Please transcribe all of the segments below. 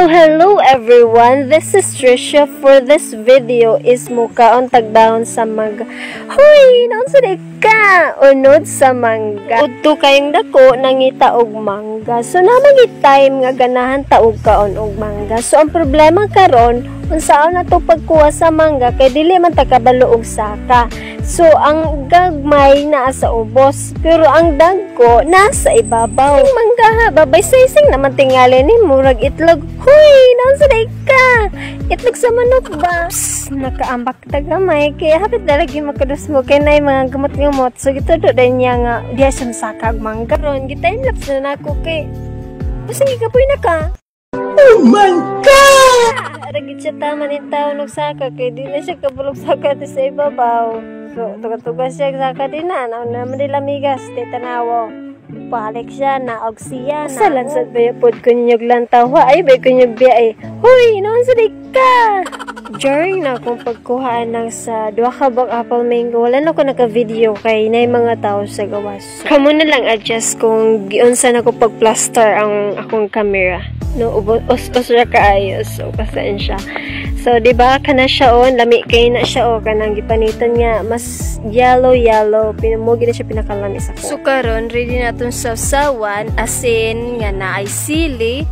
Hello everyone, this is Trisha. For this video is mukaon tagdahon sa mangga. Hoy, naon sa ka? Unod sa mangga. Udto kayong dako nangita og mangga. So namang time nga ganahan taog kaon og mangga. So ang problema karon, unsaon na to pagkuha sa mangga kay dili man ta kabalo og saka. So ang gagmay naa sa ubos, pero ang dagko nasa ibabaw. Ang mangga ha, babay sising naman tingali ni murag itlog. Hoy, naon sa ka? Itlog sa manok ba? Psst, nakaambak ta gamay kaya hapit dalagi makados mo kay nay mga gamot-gamot. So gito do din niya nga diya sa saka og mangga ron. Gitay laps na nako kay Busing ikapoy na ka. Oh my God! Ragit siya tama ni taon og saka kay di na siya kabulog saka sa ibabaw. So tugas siya saka din na naman nila migas ti tanawo. Balik siya na og siya na. Salan sad ba pod kunyog lantaw ay ba kunyog biya ay. Hoy, noon sa ka. During na akong pagkuhaan ng sa duha ka bag apple mango, wala na ako naka-video kay nay mga tao sa gawas. Kamo na lang adjust kung giunsa na ko pag-plaster ang akong camera. No, us ra kaayo, so pasensya. So, di ba kana siya on, lami kay na siya o kanang gipanitan nga mas yellow, pinamugi na siya pinakalamis ako. So, karon ready na itong sawsawan, asin nga na ay sili,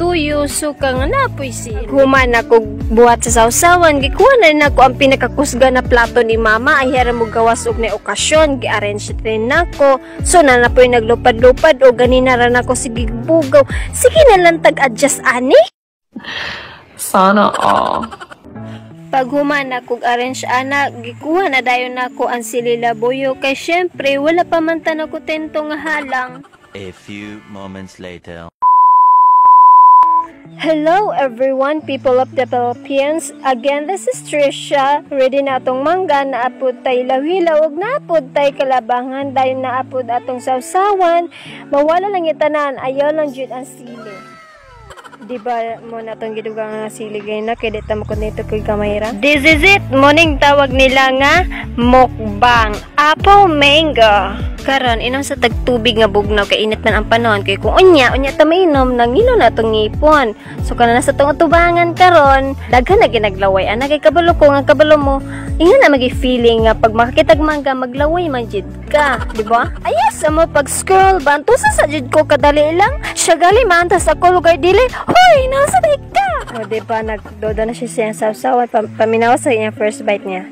tuyo, suka nga napoy sili. Human ako buhat sa sawsawan, gikuha na ako ang pinakakusga na plato ni mama, ay hara mo gawas og na okasyon, gi-arrange rin nako. So, nanapoy naglupad-lupad o ganina rin ako sige bugaw. Sige na lang tag-adjust ani. Sana all. Pag human ako arrange ana, gikuha na dayon nako ang sili labuyo kay syempre wala pa man tan ako tento nga halang. A few moments later. Hello everyone, people of the Philippines. Again, this is Trisha. Ready na atong mangga, naapod tay lawilaw ug naapod tay kalabangan, dayon naapod atong sawsawan. Mawala lang itanan, ayaw lang jud ang sili. Diba mo na itong gidugang nga siligay na kaya dito mo nito kay kamayra. This is it! Morning tawag nila nga mukbang apple mango. Karon inom sa tagtubig nga bugnaw kay init man ang panahon kay kung unya ta mainom nang ilo na itong ngipon. So kana na sa itong atubangan karon daghan na ginaglaway ana kay kabalo ko nga kabalo mo ingon na magi feeling nga pag makakitag mangga maglaway man jud ka, di ba? Ayas mo pag scroll banto sa jud ko kadali lang. Siya gali man ta sa ko lugar dili. Hoy, nasa ka! O, diba, nagdodo na siya sa sawsawan. Paminawa sa kanya first bite niya.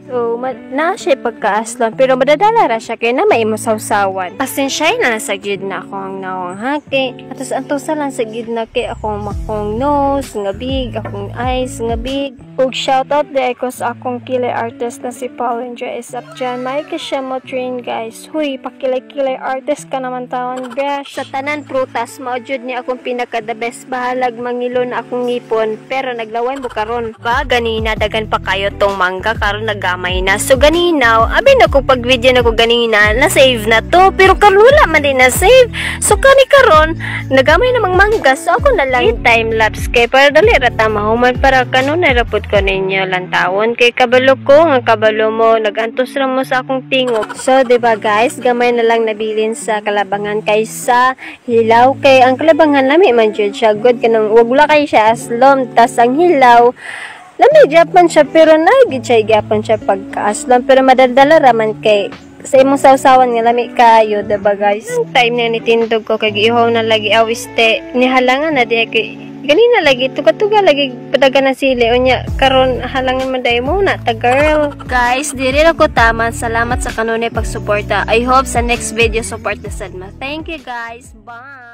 So, na siya pagkaaslon. Pero madadala ra siya kaya na may mo sawsawan. Pasensya na sa gid na akong nawang haki. At sa lang sa gid na kay akong makong nose, nga big, akong eyes, nga big. Ug shoutout day ko sa akong kilay artist na si Paul Andres up dyan. May ka siya mo train guys. Huy, pakilay-kilay artist ka naman taon brush. Sa tanan prutas, maujud ni akong pinaka the best bahalag mangilo na akong ngipon. Pero naglaway mo karon. Ba, ganina dagan pa kayo tong mangga karon nagamay na. So ganinaw, abi na ko pag video na ko ganina, na-save na to. Pero karon wala man din na-save. So kani karon, nagamay namang mangga. So ako na lang time-lapse kay para dali rata mahuman para kanon na rapod ko ninyo lantawon kay kabalo ko nga kabalo mo nagantos ra mo sa akong tingog. So diba guys, gamay na lang nabilin sa kalabangan kaysa hilaw kay ang kalabangan lami man jud siya good kanang wag wala kay siya aslom tas ang hilaw lami japan siya pero nagid siya gyapon siya pagkaaslom pero madadala raman kay sa imong sawsawan nga lami kayo, diba guys? Time na nitindog ko kay ihaw na lagi awiste nihalangan na di kay ganina lagi tuga-tuga lagi padaga na sili unya karon halangan man day mo na ta girl. Guys, diri ra ko tama. Salamat sa kanunay pagsuporta. I hope sa next video support na sad ma. Thank you guys. Bye.